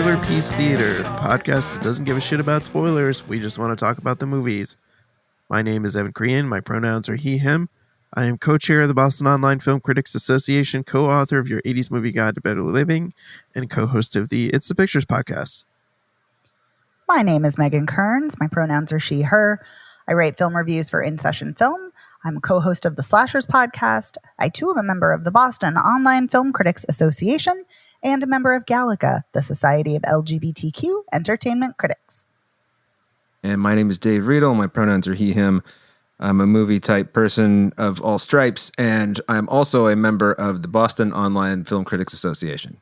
Spoiler Piece Theater, the podcast that doesn't give a shit about spoilers. We just want to talk about the movies. My name is Evan Crean. My pronouns are he, him. I am co-chair of the Boston Online Film Critics Association, co-author of your 80s Movie Guide to Better Living, and co-host of the It's the Pictures podcast. My name is Megan Kearns. My pronouns are she, her. I write film reviews for In Session Film. I'm a co-host of the Slashers podcast. I too am a member of the Boston Online Film Critics Association and a member of Gallica, the Society of LGBTQ Entertainment Critics. And my name is Dave Riedel. My pronouns are he, him. I'm a movie type person of all stripes, and I'm also a member of the Boston Online Film Critics Association.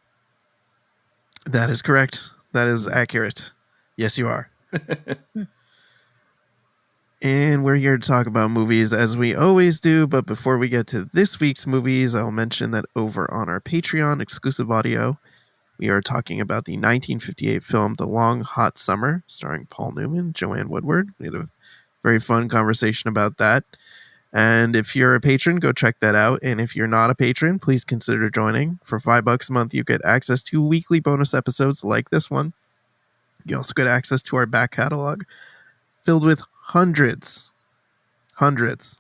That is correct. That is accurate. Yes, you are. And we're here to talk about movies as we always do. But before we get to this week's movies, I'll mention that over on our Patreon exclusive audio, we are talking about the 1958 film The Long Hot Summer, starring Paul Newman, Joanne Woodward. We had a very fun conversation about that. And if you're a patron, go check that out. And if you're not a patron, please consider joining. For $5 a month, you get access to weekly bonus episodes like this one. You also get access to our back catalog filled with hundreds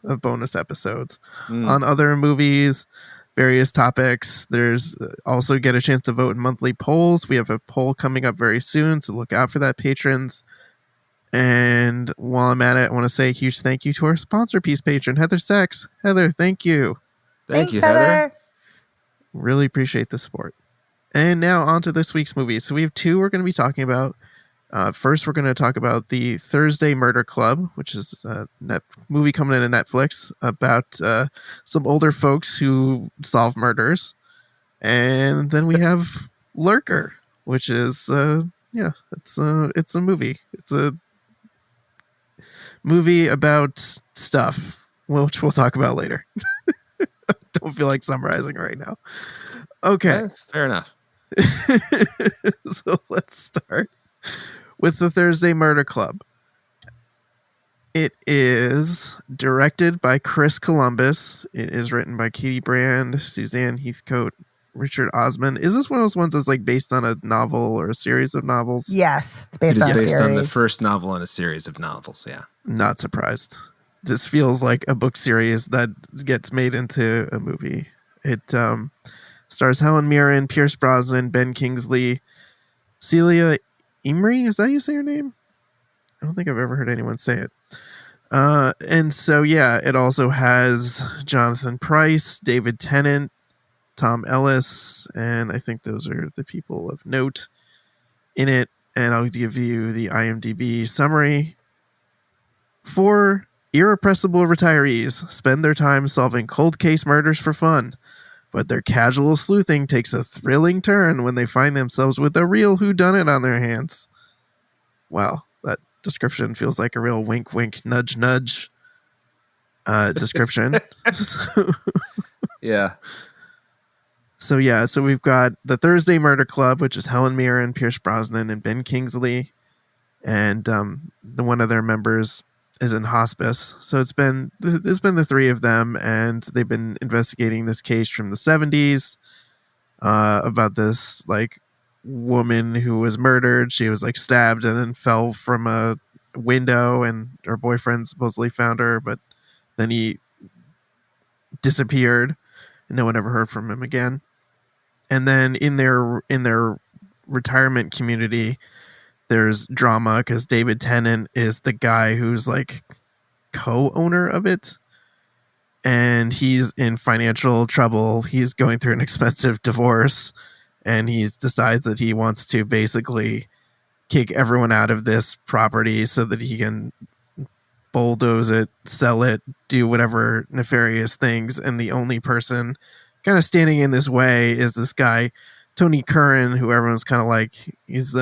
of bonus episodes on other movies, various topics. There's also get a chance to vote in monthly polls. We have a poll coming up very soon, so look out for that, patrons. And while I'm at it, I want to say a huge thank you to our sponsor piece patron, Heather Sachs. Heather, thank you. Thank you, Heather. Really appreciate the support. And now on to this week's movies. So we have two we're going to be talking about. First, we're going to talk about the Thursday Murder Club, which is a movie coming into Netflix about some older folks who solve murders. And then we have Lurker, which is, it's a movie. It's a movie about stuff, which we'll talk about later. Don't feel like summarizing right now. Okay. Fair enough. So let's start with the Thursday Murder Club. It is directed by Chris Columbus. It is written by Katie Brand, Suzanne Heathcote, Richard Osman. Is this one of those ones that's like based on a novel or a series of novels? Yes, it's based on a series. On the first novel in a series of novels, yeah. Not surprised. This feels like a book series that gets made into a movie. It stars Helen Mirren, Pierce Brosnan, Ben Kingsley, Celia Imrie, is that how you say her name? I don't think I've ever heard anyone say it. And so, yeah, it also has Jonathan Pryce, David Tennant, Tom Ellis, and I think those are the people of note in it. And I'll give you the IMDb summary. 4 irrepressible retirees spend their time solving cold case murders for fun, but their casual sleuthing takes a thrilling turn when they find themselves with a real whodunit on their hands. Wow, that description feels like a real wink, wink, nudge, nudge description. Yeah. So we've got the Thursday Murder Club, which is Helen Mirren, Pierce Brosnan, and Ben Kingsley. And the one of their members is in hospice. So there's been the 3 of them, and they've been investigating this case from the 70s about this like woman who was murdered. She was like stabbed and then fell from a window, and her boyfriend supposedly found her, but then he disappeared and no one ever heard from him again. And then in their retirement community, there's drama because David Tennant is the guy who's like co-owner of it, and he's in financial trouble. He's going through an expensive divorce, and he decides that he wants to basically kick everyone out of this property so that he can bulldoze it, sell it, do whatever nefarious things. And the only person kind of standing in this way is this guy, Tony Curran, who everyone's kind of like, he's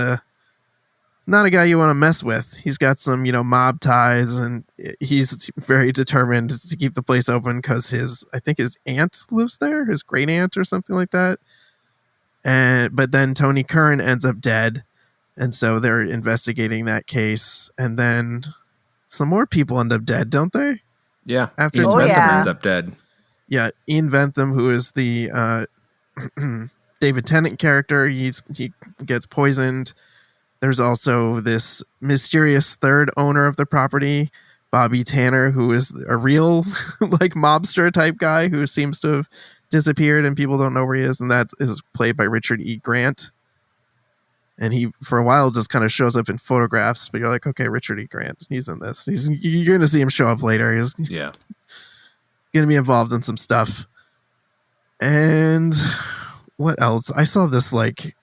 not a guy you want to mess with. He's got some, mob ties, and he's very determined to keep the place open because I think his aunt lives there, his great aunt or something like that. But then Tony Curran ends up dead, and so they're investigating that case, and then some more people end up dead, don't they? Yeah. After Ian Bentham ends up dead. Yeah, Ian Bentham, who is the David Tennant character. He gets poisoned. There's also this mysterious third owner of the property, Bobby Tanner, who is a real like mobster type guy who seems to have disappeared and people don't know where he is, and that is played by Richard E. Grant. And he, for a while, just kind of shows up in photographs, but you're like, okay, Richard E. Grant, he's in this. You're going to see him show up later. He's going to be involved in some stuff. And what else? I saw this like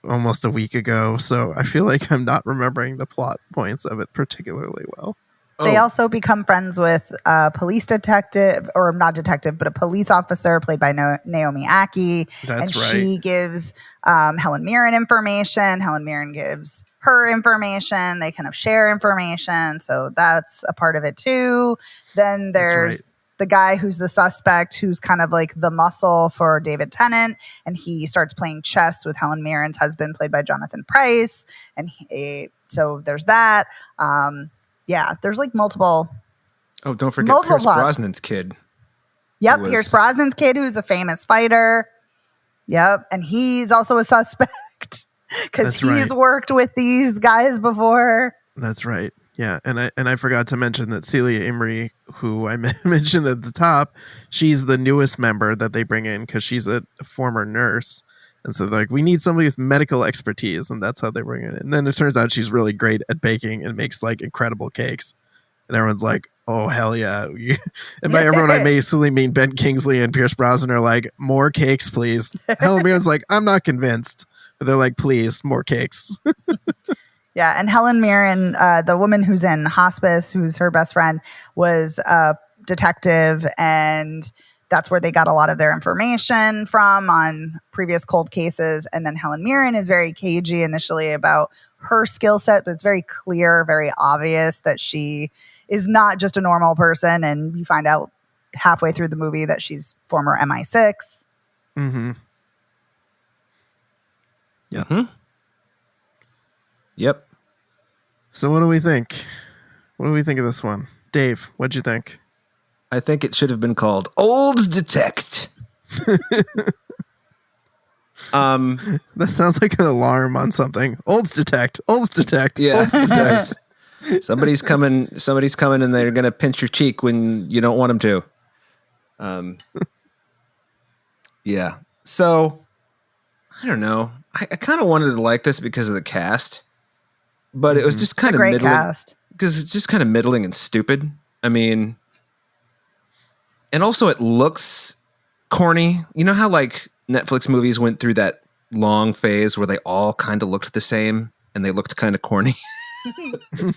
almost a week ago, so I feel like I'm not remembering the plot points of it particularly well. They also become friends with a police detective, or not detective, but a police officer played by Naomi Ackie. That's right. She gives Helen Mirren information. Helen Mirren gives her information. They kind of share information. So that's a part of it too. Then there's the guy who's the suspect, who's kind of like the muscle for David Tennant. And he starts playing chess with Helen Mirren's husband, played by Jonathan Pryce. And so there's that. Yeah, there's like multiple. Oh, don't forget Pierce Brosnan's kid. Yep, Pierce Brosnan's kid, who's a famous fighter. Yep, and he's also a suspect because he's worked with these guys before. That's right. Yeah, and I forgot to mention that Celia Imrie, who I mentioned at the top, she's the newest member that they bring in because she's a former nurse. And so they're like, we need somebody with medical expertise, and that's how they bring it in. And then it turns out she's really great at baking and makes like incredible cakes. And everyone's like, oh, hell yeah. And by everyone, I basically mean Ben Kingsley and Pierce Brosnan are like, more cakes, please. Helen Mirren's like, I'm not convinced. But they're like, please, more cakes. Yeah, and Helen Mirren, the woman who's in hospice, who's her best friend, was a detective, and that's where they got a lot of their information from on previous cold cases. And then Helen Mirren is very cagey initially about her skill set, but it's very clear, very obvious that she is not just a normal person. And you find out halfway through the movie that she's former MI6. Mm-hmm. Yeah. Mm-hmm. Yep. So what do we think? What do we think of this one? Dave, what'd you think? I think it should have been called Old Detect. That sounds like an alarm on something. Olds detect. Olds detect. Yeah. Olds detect. Somebody's coming and they're going to pinch your cheek when you don't want them to. Yeah. So I don't know. I kind of wanted to like this because of the cast, but it was just kind of middling. Cast. Because it's just kind of middling and stupid. I mean, and also it looks corny. You know how like Netflix movies went through that long phase where they all kind of looked the same and they looked kind of corny? I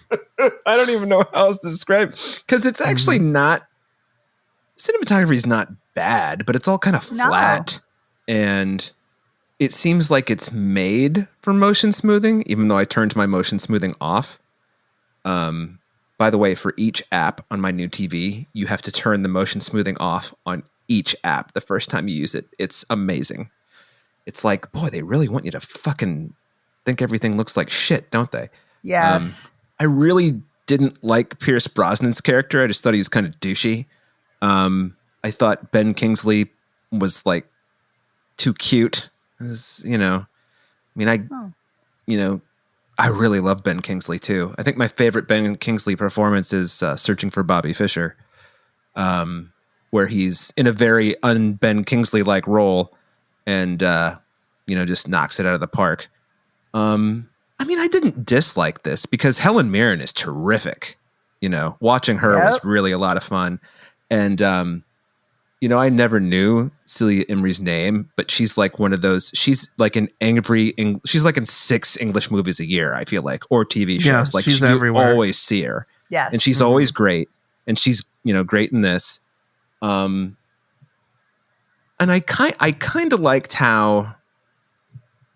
don't even know how else to describe it. Because it's actually not, cinematography is not bad, but it's all kind of flat. And it seems like it's made for motion smoothing, even though I turned my motion smoothing off. By the way, for each app on my new TV, you have to turn the motion smoothing off on each app the first time you use it. It's amazing. It's like, boy, they really want you to fucking think everything looks like shit, don't they? Yes. I really didn't like Pierce Brosnan's character. I just thought he was kind of douchey. I thought Ben Kingsley was like too cute. I really love Ben Kingsley too. I think my favorite Ben Kingsley performance is Searching for Bobby Fischer, where he's in a very un-Ben Kingsley-like role and, just knocks it out of the park. I didn't dislike this because Helen Mirren is terrific. Watching her was really a lot of fun. And, I never knew Celia Imrie's name, but she's like one of those, she's like in she's like in 6 English movies a year, I feel like, or TV shows. Yeah, like she's you everywhere. always see her. Yes. And she's always great. And she's, great in this. And I kind of liked how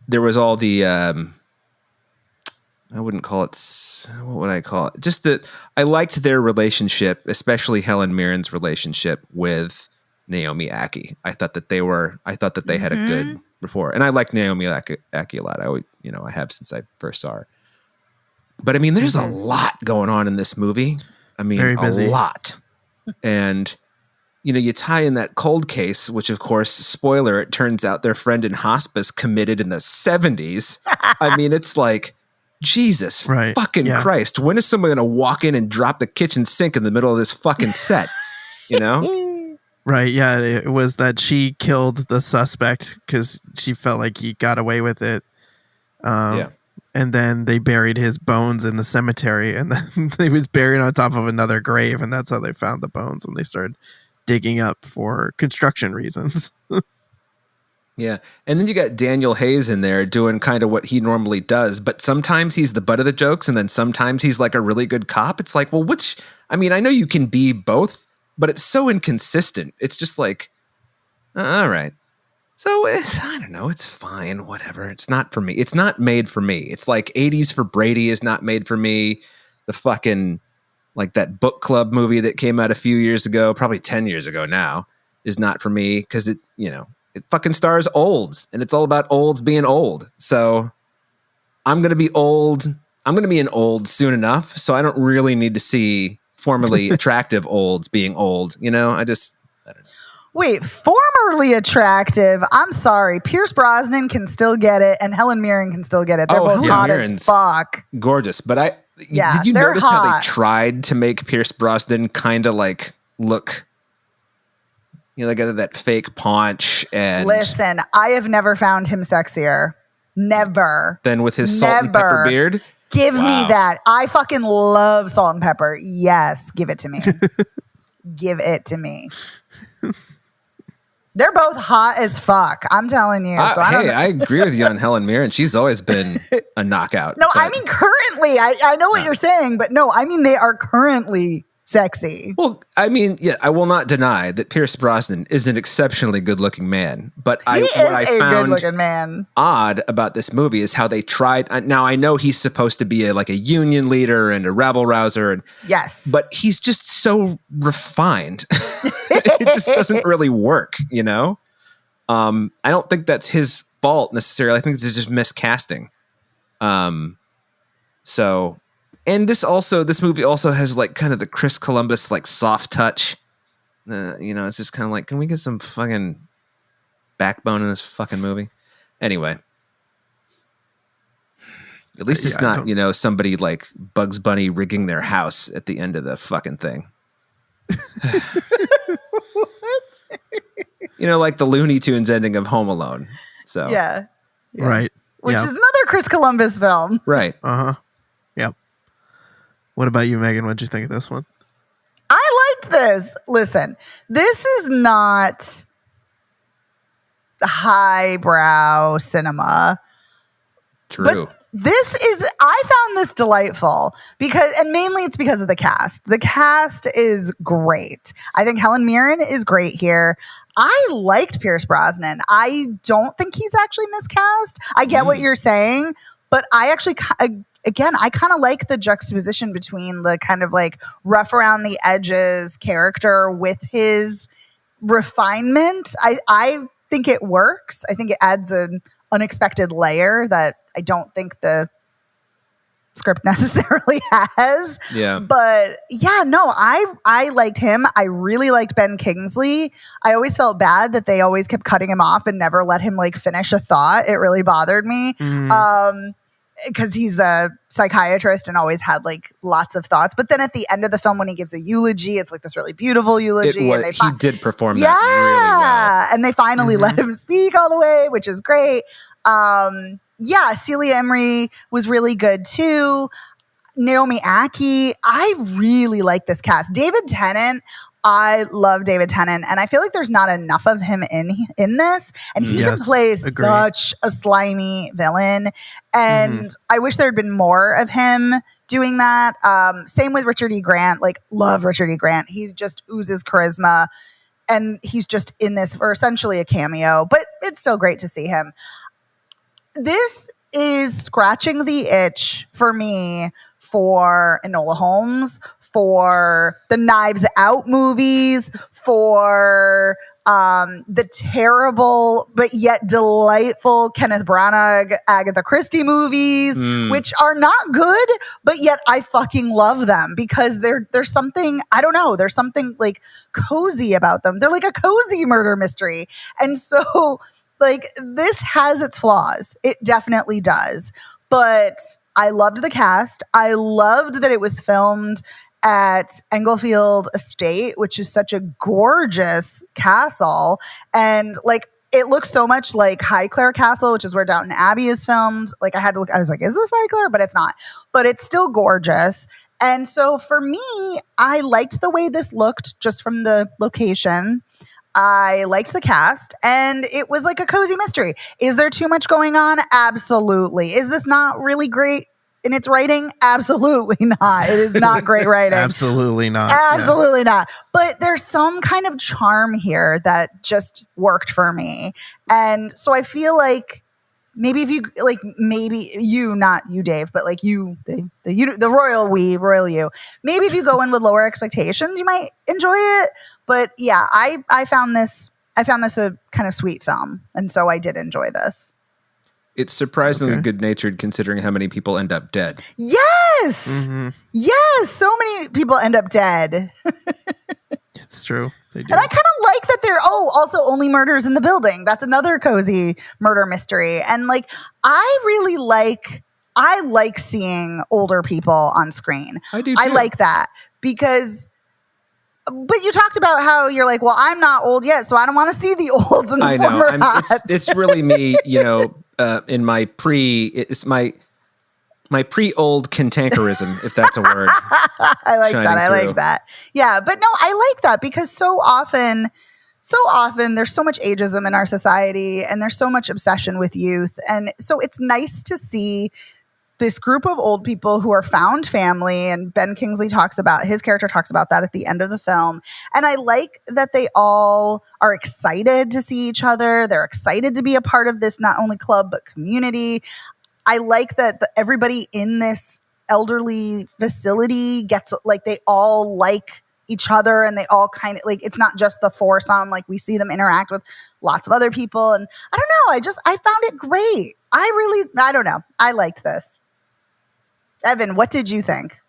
there was all the, I wouldn't call it, what would I call it? Just that I liked their relationship, especially Helen Mirren's relationship with Naomi Ackie. I thought that they had a good rapport. And I like Naomi Ackie a lot. I have since I first saw her. But there's a lot going on in this movie. Very busy. A lot. And you tie in that cold case, which of course, spoiler, it turns out their friend in hospice committed in the 70s. I mean, it's like, Jesus fucking Christ. When is someone going to walk in and drop the kitchen sink in the middle of this fucking set? Right. Yeah. It was that she killed the suspect because she felt like he got away with it. And then they buried his bones in the cemetery, and then he was buried on top of another grave. And that's how they found the bones when they started digging up for construction reasons. Yeah. And then you got Daniel Hayes in there doing kind of what he normally does, but sometimes he's the butt of the jokes and then sometimes he's like a really good cop. It's like, well, I know you can be both, but it's so inconsistent. It's just like, all right. So I don't know. It's fine. Whatever. It's not for me. It's not made for me. It's like 80s for Brady is not made for me. The fucking, like that book club movie that came out a few years ago, probably 10 years ago now, is not for me because it fucking stars olds and it's all about olds being old. So I'm going to be old. I'm going to be an old soon enough. So I don't really need to see formerly attractive olds being old. I don't know. Wait, formerly attractive? I'm sorry. Pierce Brosnan can still get it and Helen Mirren can still get it. They're both hot as fuck. Gorgeous. But did you notice how they tried to make Pierce Brosnan kind of like look... like that fake paunch and... Listen, I have never found him sexier. Never. Than with his salt and pepper beard? Give me that. I fucking love salt and pepper. Yes, give it to me. Give it to me. They're both hot as fuck. I'm telling you. I agree with you on Helen Mirren. She's always been a knockout. No, I mean currently. I know what you're saying, but no, I mean they are currently sexy. Well, I mean, yeah, I will not deny that Pierce Brosnan is an exceptionally good-looking man. But what I found good-looking man. Odd about this movie is how they tried. Now, I know he's supposed to be a union leader and a rabble rouser, yes, but he's just so refined. It just doesn't really work, I don't think that's his fault necessarily. I think this is just miscasting. And this movie also has like kind of the Chris Columbus like soft touch. It's just kind of like, can we get some fucking backbone in this fucking movie? Anyway, at least it's not somebody like Bugs Bunny rigging their house at the end of the fucking thing. Like the Looney Tunes ending of Home Alone. So yeah. Right, which is another Chris Columbus film. Right. Yep. What about you, Megan? What'd you think of this one? I liked this. Listen, this is not highbrow cinema. True. But I found this delightful and mainly it's because of the cast. The cast is great. I think Helen Mirren is great here. I liked Pierce Brosnan. I don't think he's actually miscast. I get what you're saying, but I actually, again, I kind of like the juxtaposition between the kind of like rough around the edges character with his refinement. I think it works. I think it adds an unexpected layer that I don't think the script necessarily has. Yeah. But yeah, no, I liked him. I really liked Ben Kingsley. I always felt bad that they always kept cutting him off and never let him like finish a thought. It really bothered me. Because he's a psychiatrist and always had like lots of thoughts. But then at the end of the film, when he gives a eulogy, it's like this really beautiful eulogy. He did perform that really well. And they finally let him speak all the way, which is great. Celia Emery was really good too. Naomi Ackie. I really like this cast. David Tennant. I love David Tennant, and I feel like there's not enough of him in this, and he can play such a slimy villain, and I wish there had been more of him doing that. Same with Richard E. Grant. Like, love Richard E. Grant. He just oozes charisma, and he's just in this for essentially a cameo, but it's still great to see him. This is scratching the itch for me for Enola Holmes, for the Knives Out movies, for the terrible but yet delightful Kenneth Branagh Agatha Christie movies, which are not good, but yet I fucking love them because there's something, I don't know, there's something like cozy about them. They're like a cozy murder mystery. And so like this has its flaws. It definitely does. But I loved the cast. I loved that it was filmed at Englefield Estate, which is such a gorgeous castle. And like, it looks so much like Highclere Castle, which is where Downton Abbey is filmed. Like I had to look, I was like, is this Highclere? But it's not, but it's still gorgeous. And so for me, I liked the way this looked just from the location. I liked the cast, and it was like a cozy mystery. Is there too much going on? Absolutely. Is this not really great in its writing? Absolutely not. It is not great writing. Absolutely not. Absolutely not. But there's some kind of charm here that just worked for me. And so I feel like maybe if you like, maybe you, not you, Dave, but like you, the royal you, maybe if you go in with lower expectations, you might enjoy it. But yeah, I found this a kind of sweet film. And so I did enjoy this. It's surprisingly good-natured considering how many people end up dead. Yes! Mm-hmm. Yes! So many people end up dead. It's true. They do. And I kind of like that they're, also only murders in the building. That's another cozy murder mystery. And like, I like seeing older people on screen. I do too. I like that because... But you talked about how you're like, well, I'm not old yet, so I don't want to see the olds and the former hots. It's really me, in my my pre-old cantankerism, if that's a word. I like that. I like that. Yeah, but no, I like that because so often there's so much ageism in our society and there's so much obsession with youth. And so it's nice to see this group of old people who are found family, and Ben Kingsley his character talks about that at the end of the film. And I like that they all are excited to see each other. They're excited to be a part of this, not only club, but community. I like that everybody in this elderly facility gets, like, they all like each other and they all kind of like, it's not just the foursome. Like we see them interact with lots of other people. And I don't know. I found it great. I don't know. I liked this. Evan, what did you think?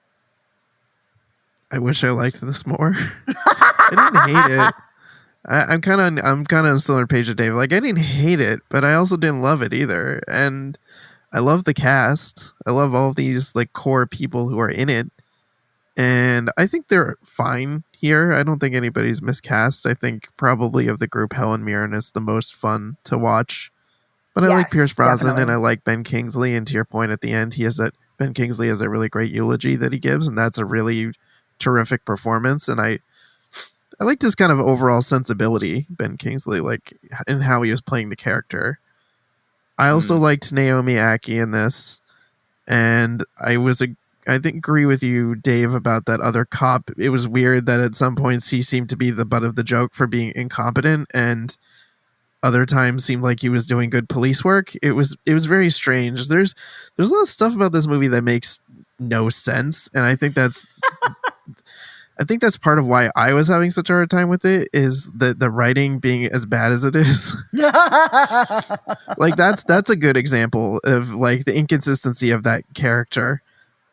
I wish I liked this more. I didn't hate it. I'm kind of on a similar page with Dave. Like I didn't hate it, but I also didn't love it either. And I love the cast. I love all of these like core people who are in it, and I think they're fine here. I don't think anybody's miscast. I think probably of the group, Helen Mirren is the most fun to watch. But I like Pierce Brosnan and I like Ben Kingsley. And to your point at the end, Ben Kingsley has a really great eulogy that he gives, and that's a really terrific performance. And I liked his kind of overall sensibility, Ben Kingsley, like in how he was playing the character. I also liked Naomi Ackie in this, and I think agree with you, Dave, about that other cop. It was weird that at some points he seemed to be the butt of the joke for being incompetent, and other times seemed like he was doing good police work. It was very strange. There's a lot of stuff about this movie that makes no sense, and I think that's part of why I was having such a hard time with it, is the writing being as bad as it is. Like that's a good example of like the inconsistency of that character.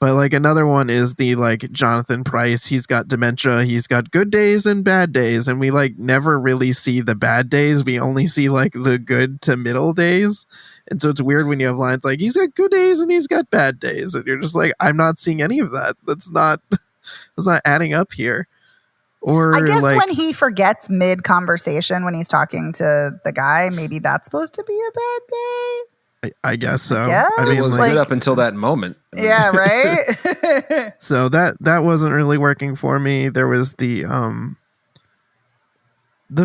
But like another one is the like Jonathan Pryce. He's got dementia. He's got good days and bad days, and we like never really see the bad days. We only see like the good to middle days. And so it's weird when you have lines like he's got good days and he's got bad days, and you're just like, I'm not seeing any of that. That's not adding up here. Or I guess like, when he forgets mid conversation when he's talking to the guy, maybe that's supposed to be a bad day. I guess so. I mean, it was like, good up until that moment. Yeah, right. So that wasn't really working for me. There was the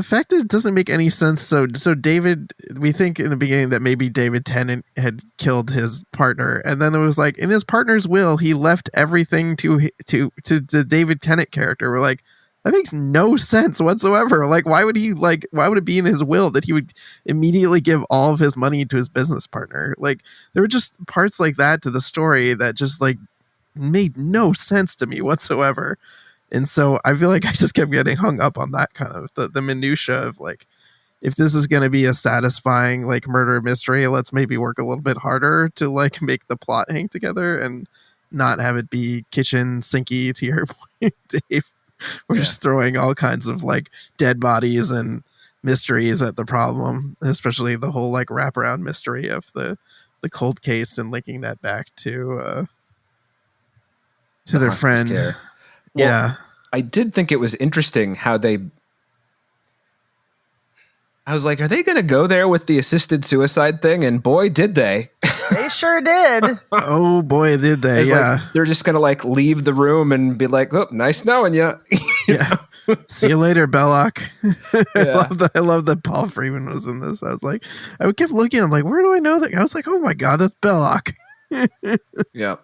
fact that it doesn't make any sense. So David, we think in the beginning that maybe David Tennant had killed his partner, and then it was like in his partner's will he left everything to the David Tennant character. We're like, that makes no sense whatsoever. Like, why would it be in his will that he would immediately give all of his money to his business partner? Like, there were just parts like that to the story that just like made no sense to me whatsoever. And so I feel like I just kept getting hung up on that kind of the minutia of like, if this is going to be a satisfying like murder mystery, let's maybe work a little bit harder to like make the plot hang together and not have it be kitchen sinky to your point, Dave. We're just throwing all kinds of like dead bodies and mysteries at the problem, especially the whole like wraparound mystery of the cold case and linking that back to their friend. Care. Well, I did think it was interesting how I was like, are they going to go there with the assisted suicide thing? And boy, did they. They sure did. Oh boy, did they. Yeah. Like, they're just going to like leave the room and be like, oh, nice knowing you. Yeah. See you later, Belloc. I love that Paul Freeman was in this. I kept looking. I'm like, where do I know that? I was like, oh my God, that's Belloc. Yeah.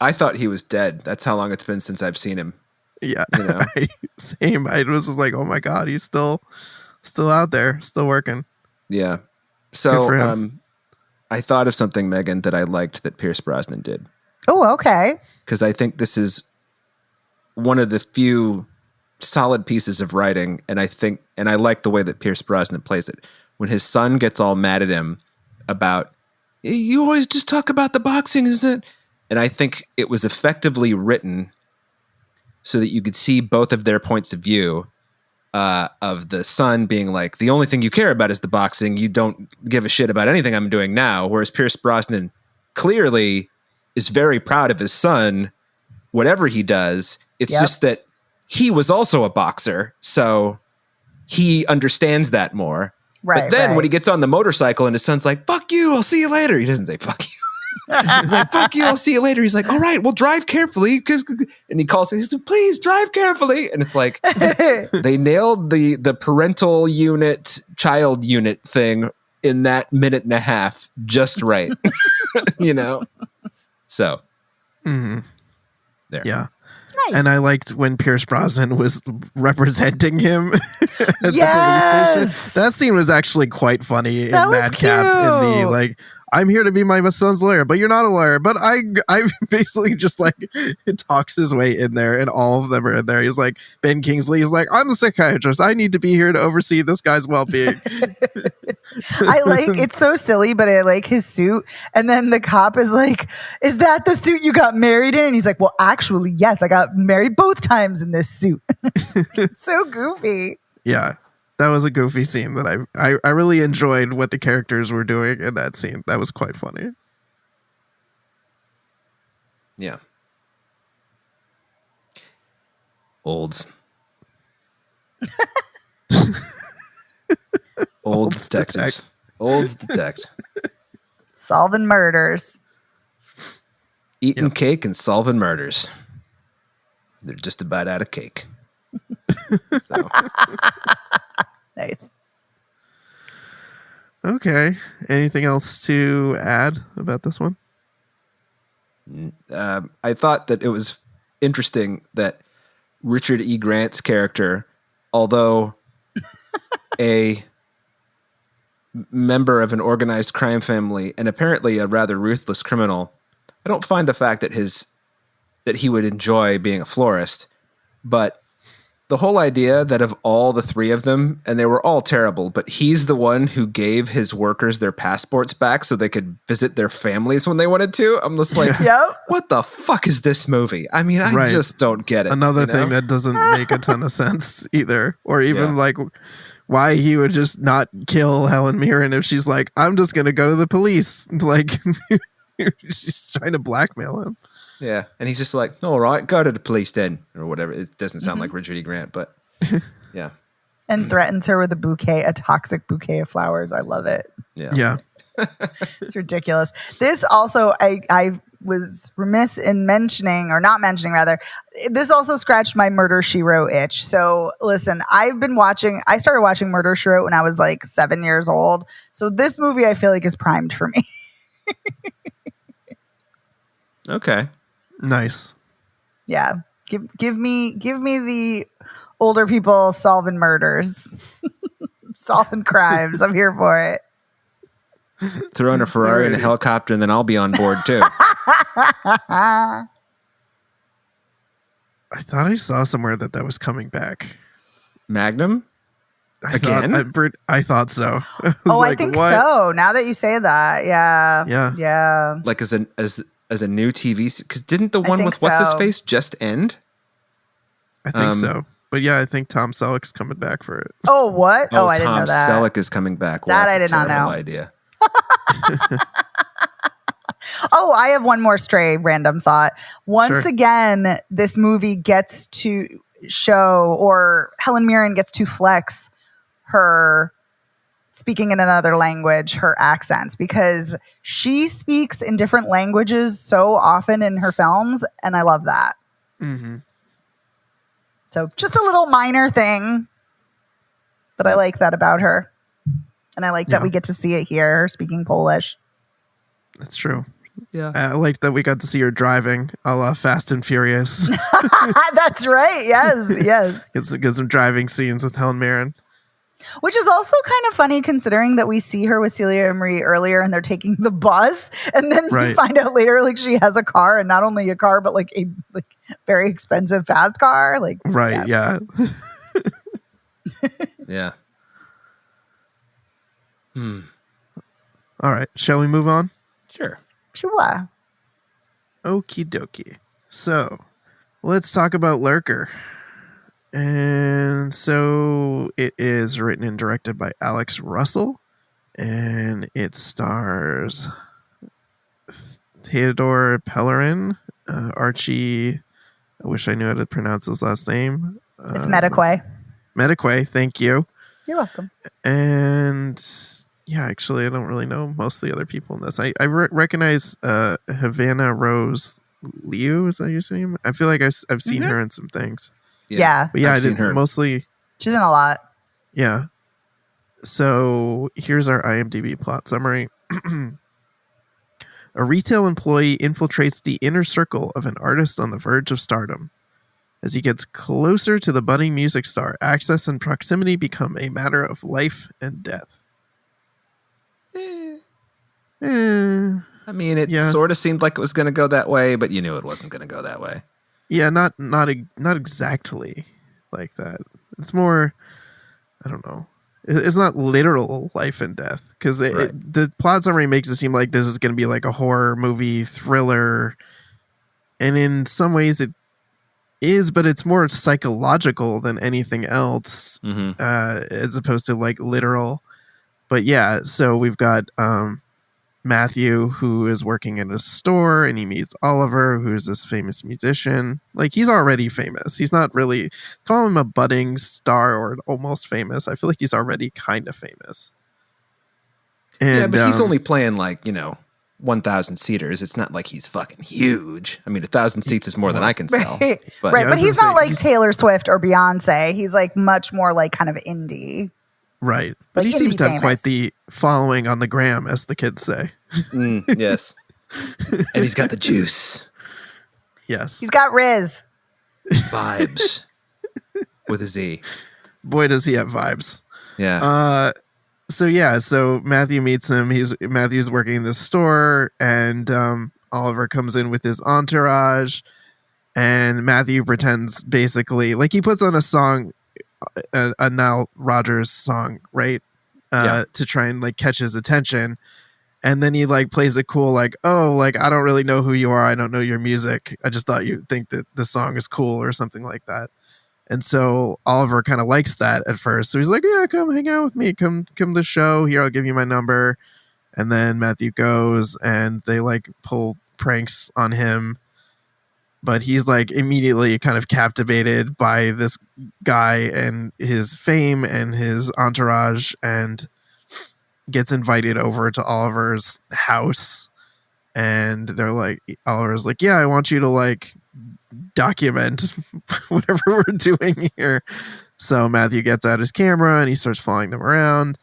I thought he was dead. That's how long it's been since I've seen him. Yeah. You know? Same. I was just like, oh my God, he's still out there, still working. Yeah. So I thought of something, Megan, that I liked that Pierce Brosnan did. Oh, okay. Because I think this is one of the few solid pieces of writing, and I like the way that Pierce Brosnan plays it. When his son gets all mad at him about, you always just talk about the boxing, isn't it? And I think it was effectively written so that you could see both of their points of view, of the son being like, the only thing you care about is the boxing. You don't give a shit about anything I'm doing now. Whereas Pierce Brosnan clearly is very proud of his son, whatever he does. It's just that he was also a boxer, so he understands that more. Right. But then when he gets on the motorcycle and his son's like, fuck you, I'll see you later. He doesn't say fuck you. He's like, fuck you, I'll see you later. He's like, all right, well, drive carefully. And he calls him, he says, please drive carefully. And it's like, they nailed the parental unit, child unit thing in that minute and a half just right. You know? So, there. Yeah. Nice. And I liked when Pierce Brosnan was representing him at the police station. That scene was actually quite funny in Madcap in the like, I'm here to be my son's lawyer, but you're not a lawyer. But I basically just like talks his way in there, and all of them are in there. He's like, Ben Kingsley, he's like, I'm the psychiatrist. I need to be here to oversee this guy's well-being. It's so silly, but I like his suit. And then the cop is like, is that the suit you got married in? And he's like, well, actually, yes, I got married both times in this suit. It's so goofy. Yeah. That was a goofy scene that I really enjoyed what the characters were doing in that scene. That was quite funny. Yeah. Olds. Old detectives. Olds detect. Solving murders. Eating cake and solving murders. They're just about out of cake. So. Nice. Okay. Anything else to add about this one? I thought that it was interesting that Richard E. Grant's character, although a member of an organized crime family and apparently a rather ruthless criminal, I don't find the fact that he would enjoy being a florist, but the whole idea that of all the three of them, and they were all terrible, but he's the one who gave his workers their passports back so they could visit their families when they wanted to. I'm just like, what the fuck is this movie? I mean, I just don't get it. Another thing that doesn't make a ton of sense either. Or even like why he would just not kill Helen Mirren if she's like, I'm just going to go to the police. Like, she's trying to blackmail him. Yeah, and he's just like, all right, go to the police then, or whatever. It doesn't sound like Richard E. Grant, but yeah. And threatens her with a toxic bouquet of flowers. I love it. Yeah. It's ridiculous. This also, I was remiss in mentioning, or not mentioning rather, this also scratched my Murder, She Wrote itch. So listen, I started watching Murder, She Wrote when I was like 7 years old. So this movie I feel like is primed for me. Okay. Nice. Yeah. Give me the older people solving murders. Solving crimes. I'm here for it. Throw in a Ferrari and a helicopter and then I'll be on board too. I thought I saw somewhere that was coming back. Magnum? Again? I thought so. I was Oh, like, I think what? so. Now that you say that, yeah, Yeah. yeah. Like as a new TV, because didn't the I one think with what's his so. face just end? I think so. But yeah, I think Tom Selleck's coming back for it. Oh, what? Oh, I didn't Tom know that. Selleck is coming back. Well, That that's I a did not terrible know. idea. Oh, I have one more stray random thought. Once Sure. again, this movie gets to show, or Helen Mirren gets to flex her speaking in another language, her accents, because she speaks in different languages so often in her films, and I love that. Mm-hmm. So just a little minor thing, but I like that about her. And I like that Yeah. we get to see it here, her speaking Polish. That's true. Yeah. I like that we got to see her driving a la Fast and Furious. That's right. Yes, yes. Get some driving scenes with Helen Mirren. Which is also kind of funny considering that we see her with Celia Marie earlier and they're taking the bus. And then you Right. find out later, like, she has a car, and not only a car, but like a very expensive fast car. Like, Right. Yeah. Yeah. All right. Shall we move on? Sure. Sure. Okie dokie. So let's talk about Lurker. And so it is written and directed by Alex Russell. And it stars Theodore Pellerin, Archie. I wish I knew how to pronounce his last name. It's Mediquay. Mediquay, thank you. You're welcome. And yeah, actually, I don't really know most of the other people in this. I recognize Havana Rose Liu. Is that your name? I feel like I've seen her in some things. Yeah. But yeah, I've I seen did her. mostly. She's in a lot. Yeah. So here's our IMDb plot summary. A retail employee infiltrates the inner circle of an artist on the verge of stardom. As he gets closer to the budding music star, access and proximity become a matter of life and death. I mean, it Yeah. sort of seemed like it was going to go that way, but you knew it wasn't going to go that way. Yeah, not exactly like that. It's more, I don't know. It's not literal life and death, because Right. the plot summary makes it seem like this is going to be like a horror movie thriller, and in some ways it is, but it's more psychological than anything else, Mm-hmm. as opposed to like literal. But yeah, so we've got Matthew, who is working at a store, and he meets Oliver, who's this famous musician. Like, he's already famous. He's not really, call him a budding star or almost famous. I feel like he's already kind of famous. And, Yeah, but he's only playing 1,000 seaters. It's not like he's fucking huge. I mean, 1,000 seats is more than I can sell. Right. But Right. Yeah, I But was he's gonna not say, like he's- Taylor Swift or Beyonce. He's like much more like kind of indie. right. But Like he seems indie to have famous. quite the following on the gram, as the kids say. yes. And he's got the juice. Yes. He's got Riz. Vibes. With a Z. Boy, does he have vibes. Yeah. So Matthew meets him. Matthew's working in this store, and Oliver comes in with his entourage, and Matthew pretends basically like he puts on a song, a Nile Rodgers song, right? To try and like catch his attention. And then he like plays it cool, like, oh, like, I don't really know who you are. I don't know your music. I just thought you'd think that the song is cool or something like that. And so Oliver kind of likes that at first. So he's like, yeah, come hang out with me. Come to the show. Here, I'll give you my number. And then Matthew goes, and they like pull pranks on him. But he's like immediately kind of captivated by this guy and his fame and his entourage, and gets invited over to Oliver's house. And they're like, Oliver's like, yeah, I want you to like document whatever we're doing here. So Matthew gets out his camera and he starts following them around.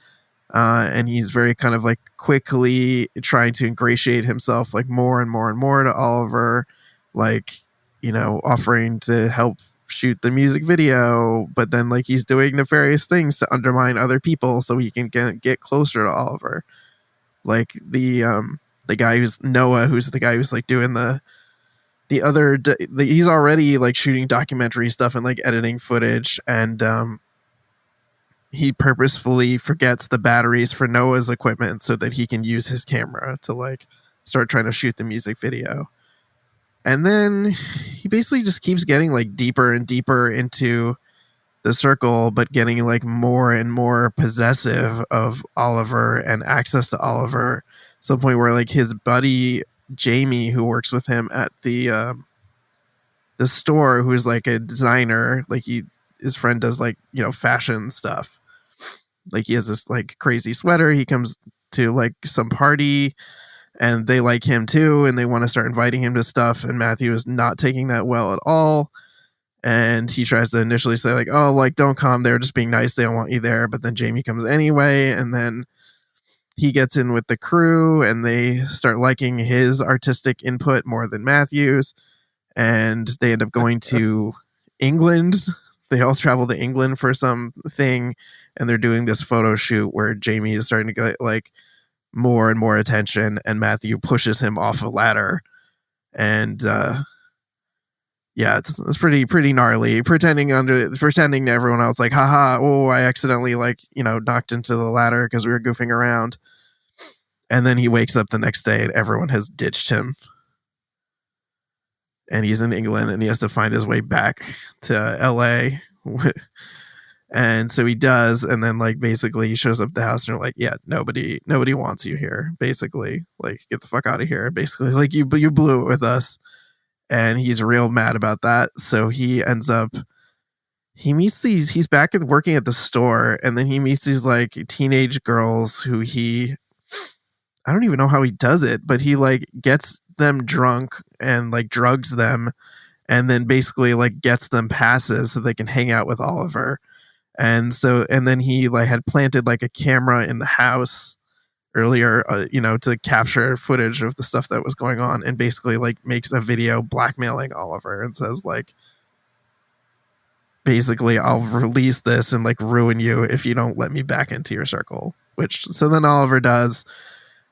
And he's very kind of like quickly trying to ingratiate himself like more and more and more to Oliver, like, you know, offering to help shoot the music video, but then like he's doing nefarious things to undermine other people so he can get closer to Oliver. Like the guy who's Noah, who's the guy who's like doing he's already like shooting documentary stuff and like editing footage, and he purposefully forgets the batteries for Noah's equipment so that he can use his camera to like start trying to shoot the music video. And then he basically just keeps getting like deeper and deeper into the circle, but getting like more and more possessive of Oliver and access to Oliver, to the point where like his buddy Jamie, who works with him at the store, who's like a designer, like his friend does like, you know, fashion stuff. Like he has this like crazy sweater. He comes to like some party and they like him too, and they want to start inviting him to stuff, and Matthew is not taking that well at all. And he tries to initially say like, oh, like, don't come, they're just being nice, they don't want you there. But then Jamie comes anyway, and then he gets in with the crew and they start liking his artistic input more than Matthew's, and they end up going to England. They all travel to England for some thing, and they're doing this photo shoot where Jamie is starting to get like more and more attention, and Matthew pushes him off a ladder. And yeah, it's pretty gnarly. Pretending to everyone else like, haha, oh, I accidentally like, you know, knocked into the ladder because we were goofing around. And then he wakes up the next day and everyone has ditched him. And he's in England and he has to find his way back to LA. And so he does, and then like basically he shows up at the house and they're like, yeah, nobody wants you here, basically. Like, get the fuck out of here, basically. Like, you blew it with us. And he's real mad about that. So he ends up, he's back working at the store, and then he meets these like teenage girls who I don't even know how he does it, but he like gets them drunk and like drugs them, and then basically like gets them passes so they can hang out with Oliver. And then he like had planted like a camera in the house earlier, you know, to capture footage of the stuff that was going on, and basically like makes a video blackmailing Oliver and says like, basically, I'll release this and like ruin you if you don't let me back into your circle. So then Oliver does,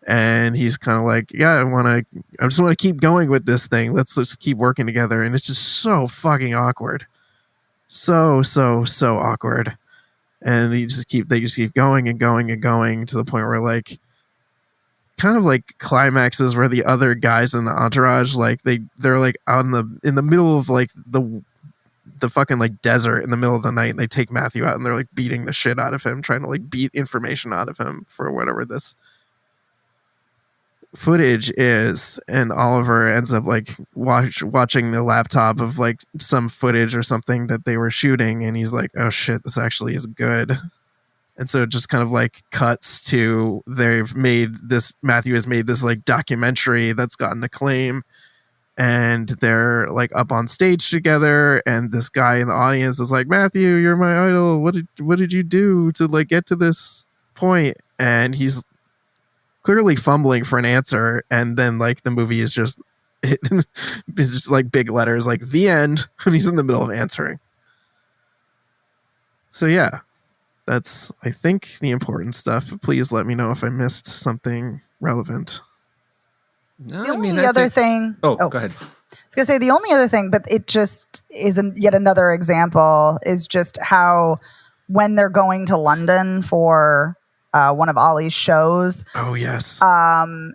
and he's kind of like, yeah, I just want to keep going with this thing. Let's just keep working together. And it's just so fucking awkward. So awkward. And they just keep going and going and going to the point where like kind of like climaxes where the other guys in the entourage, like they're like in the middle of like the fucking like desert in the middle of the night, and they take Matthew out and they're like beating the shit out of him, trying to like beat information out of him for whatever this footage is. And Oliver ends up like watching the laptop of like some footage or something that they were shooting, and he's like, oh shit, this actually is good. And so it just kind of like cuts to Matthew has made this like documentary that's gotten acclaim, and they're like up on stage together, and this guy in the audience is like, Matthew, you're my idol, what did you do to like get to this point? And he's clearly fumbling for an answer, and then like the movie is just it's just like big letters like the end, and he's in the middle of answering. So yeah, that's I think the important stuff, but please let me know if I missed something relevant. No, The only other thing. Oh, go ahead. I was going to say the only other thing, but it just is yet another example, is just how when they're going to London for one of Ollie's shows. Oh, yes.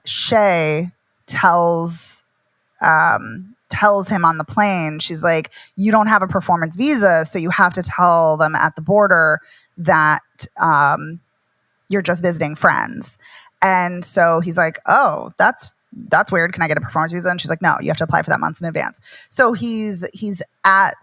Shay tells him on the plane, she's like, you don't have a performance visa, so you have to tell them at the border that you're just visiting friends. And so he's like, oh, that's weird. Can I get a performance visa? And she's like, no, you have to apply for that months in advance. So he's at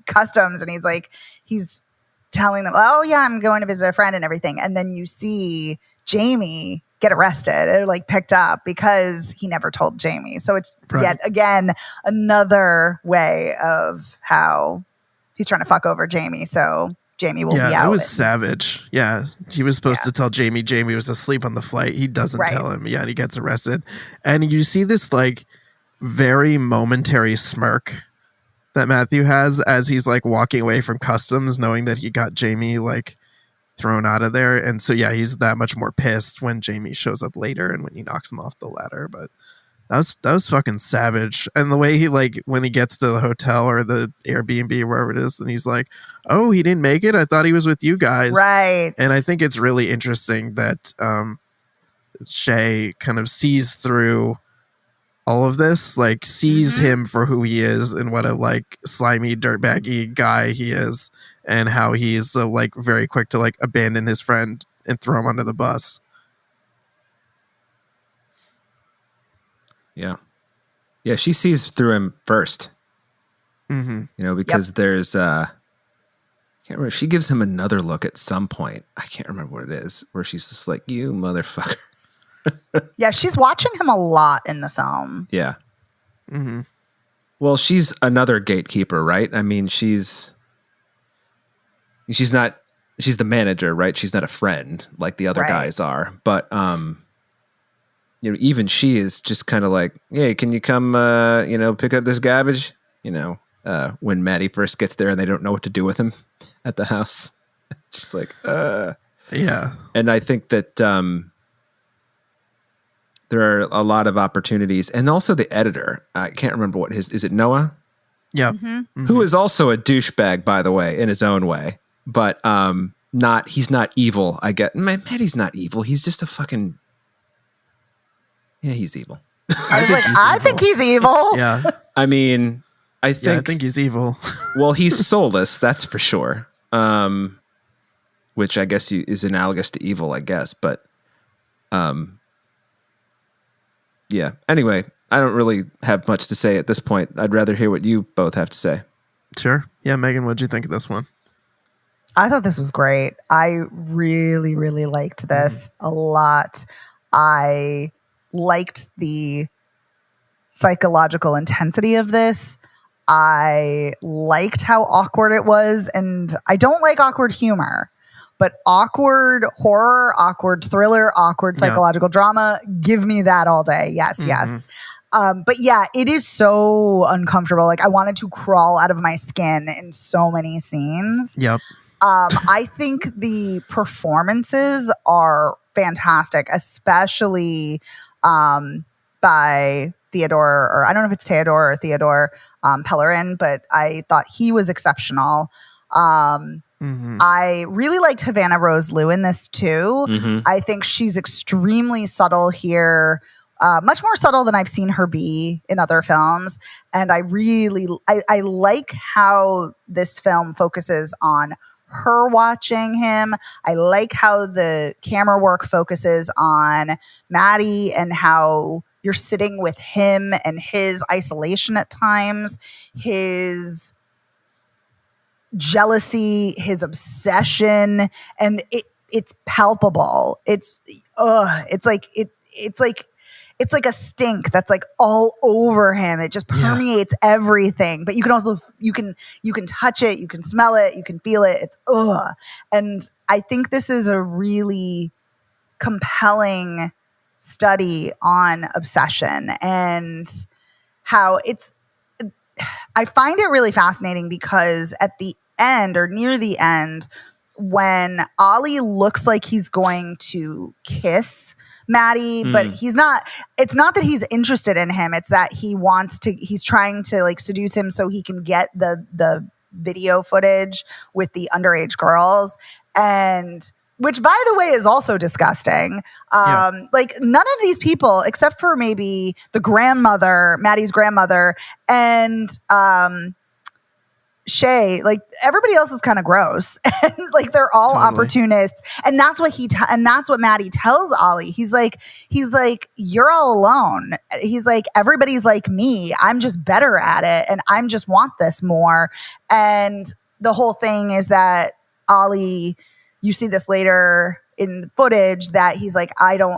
customs, and he's telling them, oh yeah, I'm going to visit a friend and everything. And then you see Jamie get arrested or like picked up because he never told Jamie. So it's yet again another way of how he's trying to fuck over Jamie. So Jamie will be out. Yeah, it was savage. Yeah, he was supposed to tell Jamie. Jamie was asleep on the flight. He doesn't tell him. Yeah, and he gets arrested. And you see this like very momentary smirk that Matthew has as he's like walking away from customs, knowing that he got Jamie like thrown out of there. And so yeah, he's that much more pissed when Jamie shows up later and when he knocks him off the ladder. But That was fucking savage. And the way he, like, when he gets to the hotel or the Airbnb, wherever it is, and he's like, "Oh, he didn't make it? I thought he was with you guys." Right. And I think it's really interesting that Shay kind of sees through all of this, like sees him for who he is and what a like slimy, dirtbaggy guy he is, and how he's so like very quick to like abandon his friend and throw him under the bus. Yeah. Yeah, she sees through him first. Mm-hmm. You know, because there's I can't remember. She gives him another look at some point. I can't remember what it is, where she's just like, "You motherfucker." Yeah, she's watching him a lot in the film. Yeah. Mm-hmm. Well, she's another gatekeeper, right? I mean, she's not, she's the manager, right? She's not a friend like the other guys are. But you know, even she is just kind of like, "Hey, can you come you know, pick up this garbage?" You know, when Maddie first gets there and they don't know what to do with him at the house. Just like, Yeah. And I think that there are a lot of opportunities. And also the editor, I can't remember what is it Noah? Yeah. Mm-hmm. Who is also a douchebag, by the way, in his own way. But he's not evil, I get. Maddie's not evil. He's just a fucking, yeah, he's evil. I think he's evil. Yeah. I mean, I think he's evil. Well, he's soulless, that's for sure. Which I guess is analogous to evil, I guess. But yeah. Anyway, I don't really have much to say at this point. I'd rather hear what you both have to say. Sure. Yeah, Megan, what'd you think of this one? I thought this was great. I really, really liked this a lot. I liked the psychological intensity of this. I liked how awkward it was. And I don't like awkward humor, but awkward horror, awkward thriller, awkward psychological drama, give me that all day. Yes, yes. But yeah, it is so uncomfortable. Like I wanted to crawl out of my skin in so many scenes. Yep. I think the performances are fantastic, especially by Theodore, or I don't know if it's Theodore or Theodore Pellerin, but I thought he was exceptional. I really liked Havana Rose Liu in this too. I think she's extremely subtle here. Much more subtle than I've seen her be in other films. And I like how this film focuses on her watching him. I like how the camera work focuses on Maddie and how you're sitting with him and his isolation at times, his jealousy, his obsession, and it's palpable. It's like a stink that's like all over him. It just permeates everything. But you can also you can touch it, you can smell it, you can feel it. It's And I think this is a really compelling study on obsession and how I find it really fascinating because at the end or near the end, when Ollie looks like he's going to kiss Maddie, but he's not, it's not that he's interested in him. It's that he's trying to like seduce him so he can get the video footage with the underage girls. And which, by the way, is also disgusting. Like none of these people, except for maybe the grandmother, Maddie's grandmother, and Shay, like everybody else is kind of gross, and like they're all opportunists. And that's what and that's what Maddie tells Ollie. He's like, you're all alone. He's like, everybody's like me. I'm just better at it, and I'm just want this more. And the whole thing is that Ollie, you see this later in the footage, that he's like,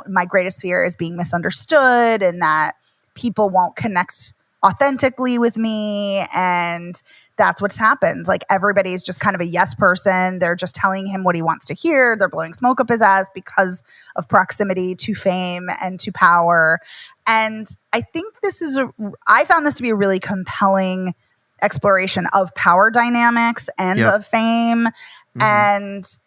my greatest fear is being misunderstood and that people won't connect authentically with me. And that's what's happened. Like everybody's just kind of a yes person. They're just telling him what he wants to hear. They're blowing smoke up his ass because of proximity to fame and to power. And I think I found this to be a really compelling exploration of power dynamics and of fame and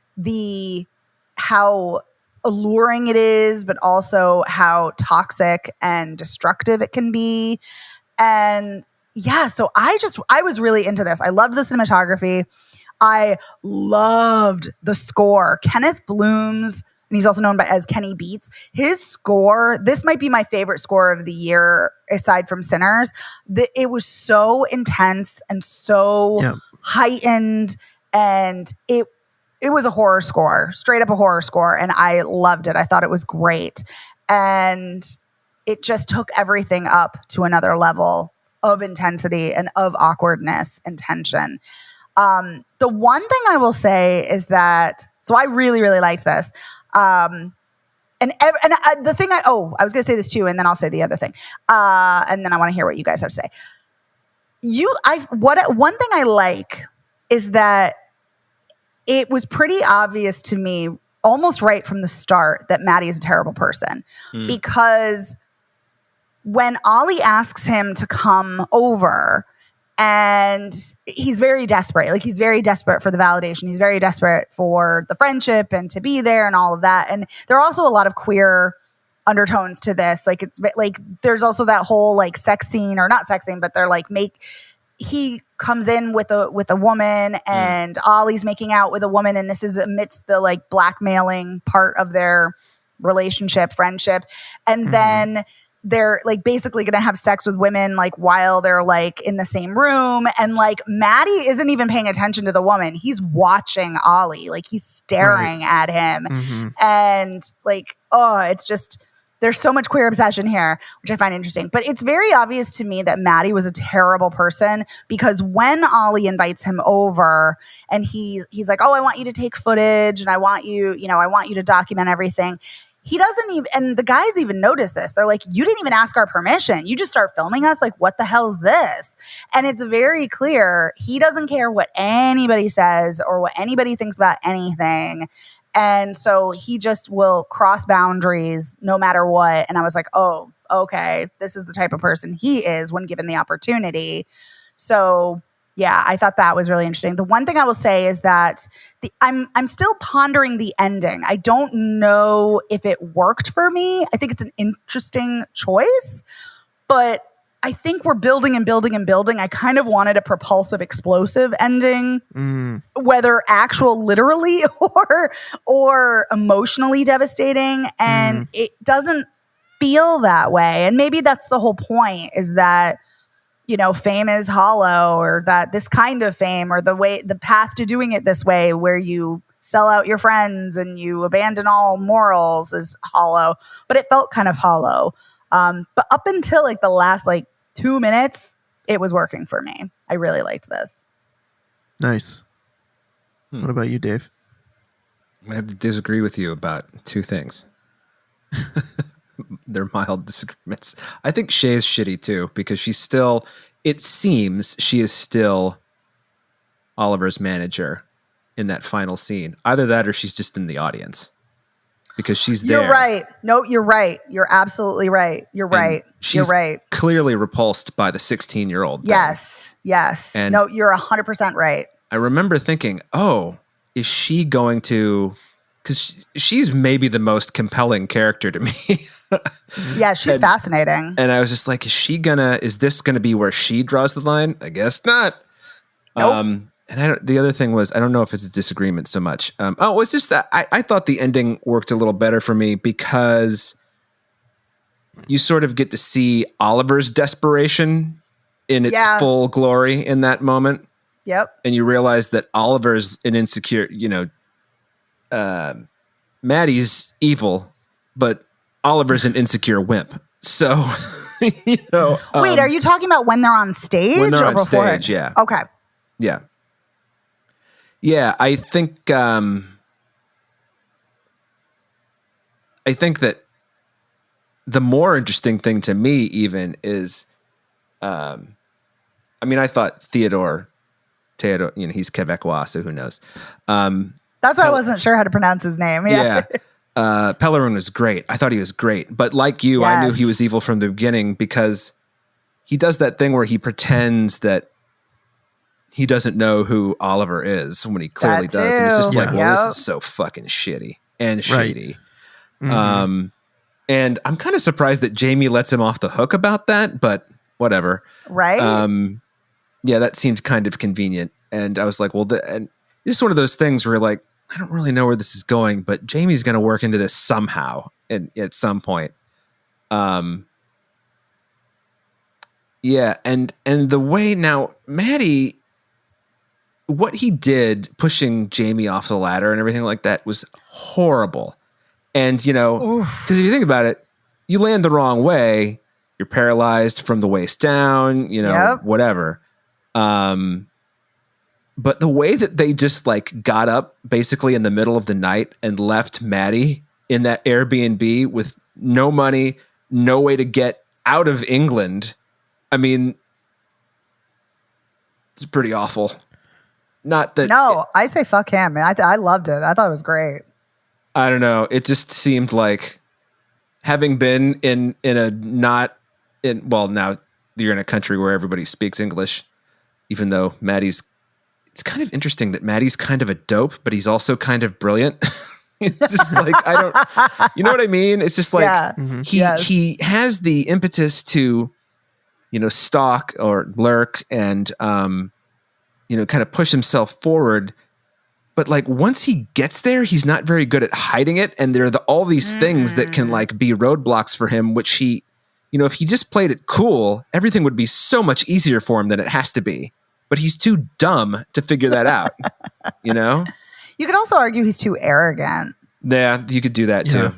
how alluring it is, but also how toxic and destructive it can be. And yeah, so I was really into this. I loved the cinematography. I loved the score. Kenneth Bloom's, and he's also known as Kenny Beats. His score, this might be my favorite score of the year aside from Sinners. It was so intense and so heightened, and it was a horror score, straight up a horror score, and I loved it. I thought it was great. And it just took everything up to another level of intensity and of awkwardness and tension. The one thing I will say is that, so I really, really liked this. The thing I was going to say this too, and then I'll say the other thing. And then I want to hear what you guys have to say. One thing I like is that it was pretty obvious to me almost right from the start that Maddie is a terrible person, because when Ollie asks him to come over, and he's very desperate. Like, he's very desperate for the validation. He's very desperate for the friendship and to be there and all of that. And there are also a lot of queer undertones to this. Like, it's like, there's also that whole like sex scene, or not sex scene, but they're like he comes in with a woman, and Ollie's making out with a woman. And this is amidst the like blackmailing part of their relationship, friendship. And then they're like basically going to have sex with women like while they're like in the same room, and like Maddie isn't even paying attention to the woman. He's watching Ollie, like he's staring at him. And like, it's just, there's so much queer obsession here, which I find interesting. But it's very obvious to me that Maddie was a terrible person, because when Ollie invites him over and he's like, I want you to take footage, and I want you to document everything. He doesn't even, and the guys even notice this. They're like, you didn't even ask our permission. You just start filming us. Like, what the hell is this? And it's very clear he doesn't care what anybody says or what anybody thinks about anything. And so he just will cross boundaries no matter what. And I was like, oh, okay, this is the type of person he is when given the opportunity. So yeah, I thought that was really interesting. The one thing I will say is that I'm still pondering the ending. I don't know if it worked for me. I think it's an interesting choice, but I think we're building and building and building. I kind of wanted a propulsive, explosive ending, whether actual literally or emotionally devastating. And it doesn't feel that way. And maybe that's the whole point, is that, fame is hollow, or that this kind of fame, or the path to doing it this way, where you sell out your friends and you abandon all morals, is hollow. But it felt kind of hollow. But up until like the last 2 minutes, it was working for me. I really liked this. Nice. What about you, Dave? I have to disagree with you about two things. They're mild disagreements. I think Shay's shitty too, because it seems she is still Oliver's manager in that final scene. Either that, or she's just in the audience because she's there. You're right. No, you're right. You're absolutely right. You're right. You're right. Clearly repulsed by the 16-year-old. Yes. Yes. And no, you're 100% right. I remember thinking, is she going to, because she's maybe the most compelling character to me. Yeah, she's fascinating. And I was just like, is this gonna be where she draws the line? I guess not. Nope. And the other thing was, I don't know if it's a disagreement so much. It's just that I thought the ending worked a little better for me, because you sort of get to see Oliver's desperation in its full glory in that moment. Yep. And you realize that Oliver's an insecure, Maddie's evil, but Oliver's an insecure wimp. So, Wait, are you talking about when they're on stage? When they're on before? stage, yeah. Okay. Yeah. Yeah, I think that the more interesting thing to me even is, I thought Theodore, he's Quebecois, so who knows? That's why I wasn't sure how to pronounce his name. Yeah. Pellerin was great. I thought he was great. But like you, I knew he was evil from the beginning, because he does that thing where he pretends that he doesn't know who Oliver is when he clearly does. And it's just like, well, this is so fucking shitty and shady. And I'm kind of surprised that Jamie lets him off the hook about that, but whatever. Right? Yeah, that seemed kind of convenient. And I was like, well, and this is one of those things where like, I don't really know where this is going, but Jamie's going to work into this somehow at some point. Yeah, and the way now, Maddie, what he did pushing Jamie off the ladder and everything like that was horrible. And, because if you think about it, you land the wrong way, you're paralyzed from the waist down, whatever. But the way that they just like got up basically in the middle of the night and left Maddie in that Airbnb with no money, no way to get out of England. I mean, it's pretty awful. Not that. No, I say fuck him. I loved it. I thought it was great. I don't know. It just seemed like having been in a not in, well, now you're in a country where everybody speaks English, even though Maddie's, it's kind of interesting that Maddie's kind of a dope, but he's also kind of brilliant. It's just like, you know what I mean? It's just like, he has the impetus to, stalk or lurk and, kind of push himself forward. But like once he gets there, he's not very good at hiding it. And there are all these things that can like be roadblocks for him, which he, if he just played it cool, everything would be so much easier for him than it has to be. But he's too dumb to figure that out, You could also argue he's too arrogant. Yeah, you could do that too.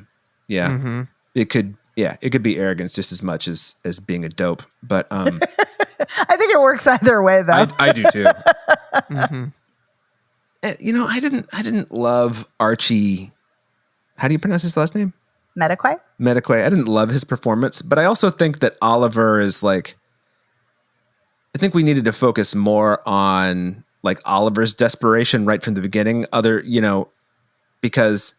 Yeah. Mm-hmm. It could be arrogance just as much as being a dope. But I think it works either way though. I do too. I didn't love Archie. How do you pronounce his last name? Mediquay. I didn't love his performance, but I also think that Oliver is like, I think we needed to focus more on like Oliver's desperation right from the beginning. Because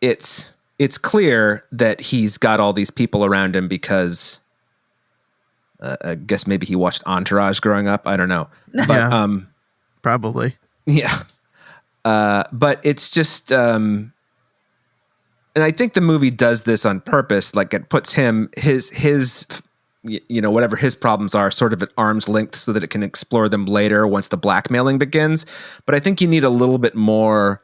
it's clear that he's got all these people around him because I guess maybe he watched Entourage growing up. I don't know. But, probably. Yeah. But it's just, and I think the movie does this on purpose. Like it puts him, his, whatever his problems are sort of at arm's length so that it can explore them later once the blackmailing begins. But I think you need a little bit more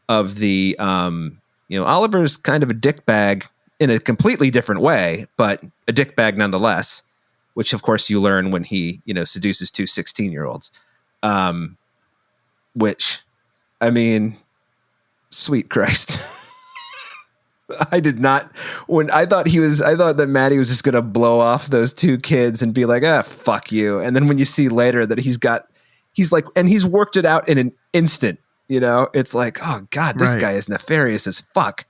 of the, Oliver's kind of a dickbag in a completely different way, but a dickbag nonetheless, which of course you learn when he, seduces two 16-year-olds. Which, I mean, sweet Christ. I did not, when I thought that Maddie was just going to blow off those two kids and be like, fuck you. And then when you see later that he's worked it out in an instant, it's like, oh God, this guy is nefarious as fuck.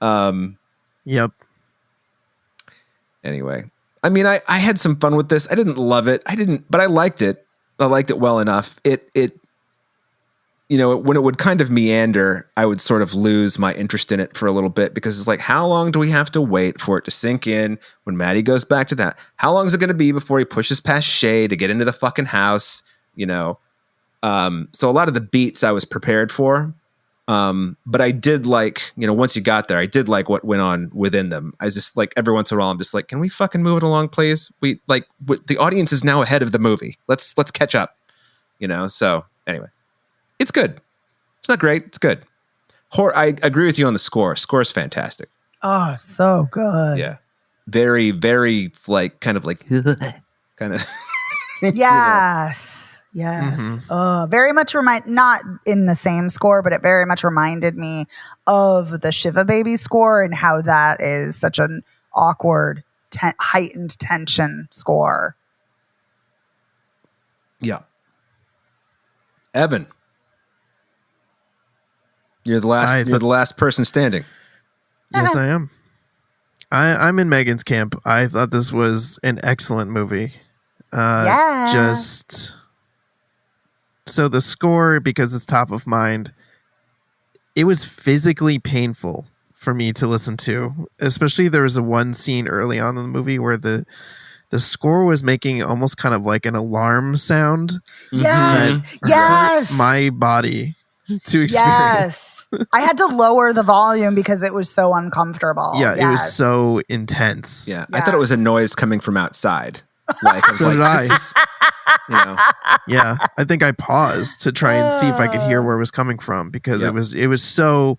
Yep. Anyway, I mean, I had some fun with this. I didn't love it. But I liked it. I liked it well enough. When it would kind of meander, I would sort of lose my interest in it for a little bit because it's like, how long do we have to wait for it to sink in when Maddie goes back to that? How long is it going to be before he pushes past Shay to get into the fucking house? So a lot of the beats I was prepared for. But I did like, once you got there, I did like what went on within them. I just like every once in a while, I'm just like, can we fucking move it along, please? The audience is now ahead of the movie. Let's catch up, So anyway. It's good. It's not great. It's good. I agree with you on the score. Score is fantastic. Oh, so good. Yeah. Very, very kind of. Yes. Yes. Mm-hmm. Very much not in the same score, but it very much reminded me of the Shiva Baby score and how that is such an awkward, heightened tension score. Yeah. Evan. You're the last person standing. Yes, I am. I'm in Megan's camp. I thought this was an excellent movie. Just so the score, because it's top of mind, it was physically painful for me to listen to. Especially there was one scene early on in the movie where the score was making almost kind of like an alarm sound. Yes. That hurt my body to experience. I had to lower the volume because it was so uncomfortable. Yeah, it was so intense. Yeah, I thought it was a noise coming from outside. Like, I was So did I. this is, you know. Yeah, I think I paused to try and see if I could hear where it was coming from because it was so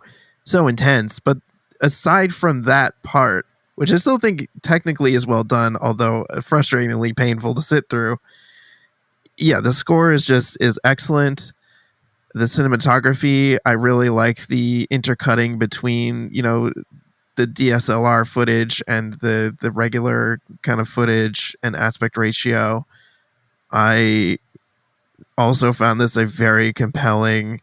intense. But aside from that part, which I still think technically is well done, although frustratingly painful to sit through. Yeah, the score is excellent. The cinematography, I really like the intercutting between, the DSLR footage and the regular kind of footage and aspect ratio. I also found this a very compelling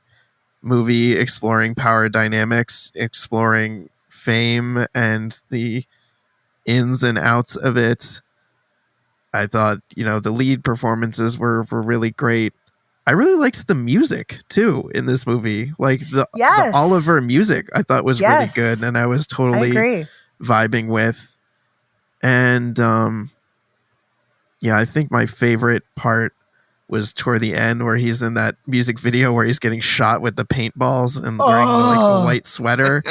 movie exploring power dynamics, exploring fame and the ins and outs of it. I thought, the lead performances were really great. I really liked the music too in this movie. Like the Oliver music I thought was really good and I was totally vibing with. And I think my favorite part was toward the end where he's in that music video where he's getting shot with the paintballs and wearing the white sweater.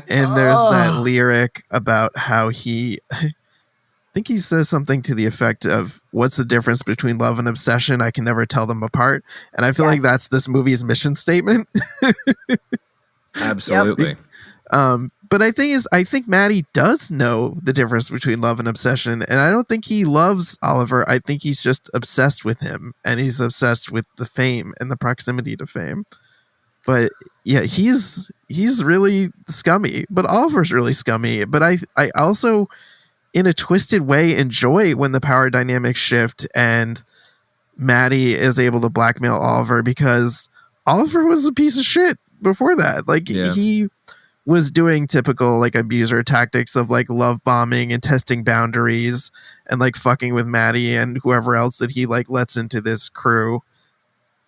And there's that lyric about how I think he says something to the effect of, what's the difference between love and obsession? I can never tell them apart. And I feel like that's this movie's mission statement. Absolutely. But I think Maddie does know the difference between love and obsession. And I don't think he loves Oliver. I think he's just obsessed with him. And he's obsessed with the fame and the proximity to fame. But yeah, he's really scummy. But Oliver's really scummy. But I also, in a twisted way, enjoy when the power dynamics shift and Maddie is able to blackmail Oliver, because Oliver was a piece of shit before that. Like he was doing typical like abuser tactics of like love bombing and testing boundaries and like fucking with Maddie and whoever else that he like lets into this crew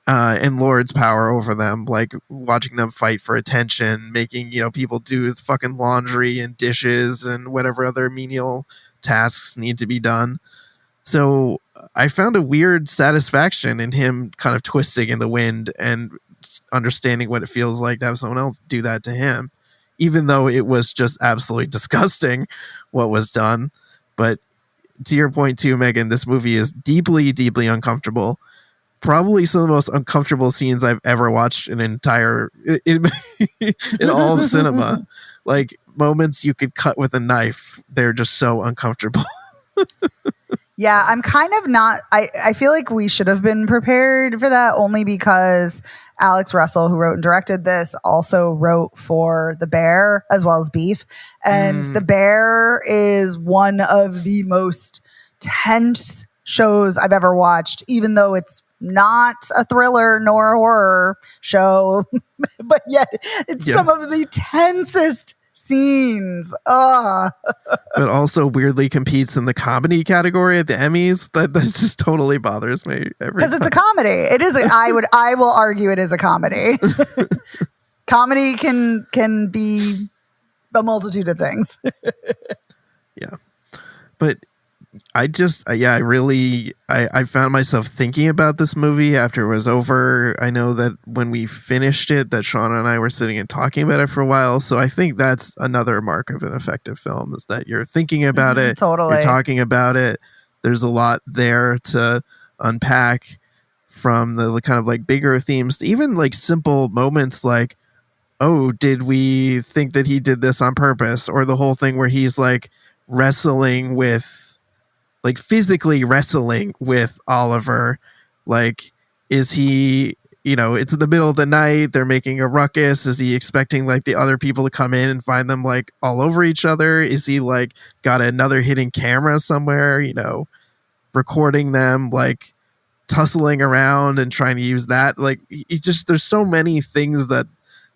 and lords power over them, like watching them fight for attention, making, people do fucking laundry and dishes and whatever other menial tasks need to be done. So I found a weird satisfaction in him kind of twisting in the wind and understanding what it feels like to have someone else do that to him, even though it was just absolutely disgusting what was done. But to your point too, Megan, this movie is deeply, deeply uncomfortable. Probably some of the most uncomfortable scenes I've ever watched in all of cinema. Like moments you could cut with a knife. They're just so uncomfortable. Yeah, I'm kind of not. I feel like we should have been prepared for that, only because Alex Russell, who wrote and directed this, also wrote for The Bear as well as Beef. And The Bear is one of the most tense shows I've ever watched, even though it's not a thriller nor a horror show, but yet it's some of the tensest scenes. But also weirdly competes in the comedy category at the Emmys. That just totally bothers me because it's a comedy. It is. I will argue it is a comedy. Comedy can be a multitude of things. Yeah, but I found myself thinking about this movie after it was over. I know that when we finished it, that Sean and I were sitting and talking about it for a while. So I think that's another mark of an effective film, is that you're thinking about it, totally. You're talking about it. There's a lot there to unpack, from the kind of like bigger themes to even like simple moments like, oh, did we think that he did this on purpose? Or the whole thing where he's like wrestling with, like physically wrestling with Oliver. Like, is he, it's in the middle of the night, they're making a ruckus. Is he expecting like the other people to come in and find them like all over each other? Is he like got another hidden camera somewhere, recording them like tussling around and trying to use that? Like, there's so many things that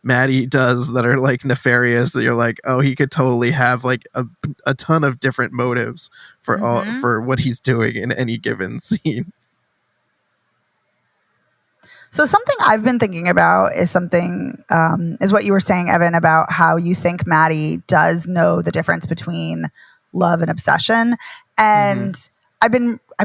Maddie does that are like nefarious that you're like, oh, he could totally have like a ton of different motives for for what he's doing in any given scene. So something I've been thinking about is is what you were saying, Evan, about how you think Maddie does know the difference between love and obsession. And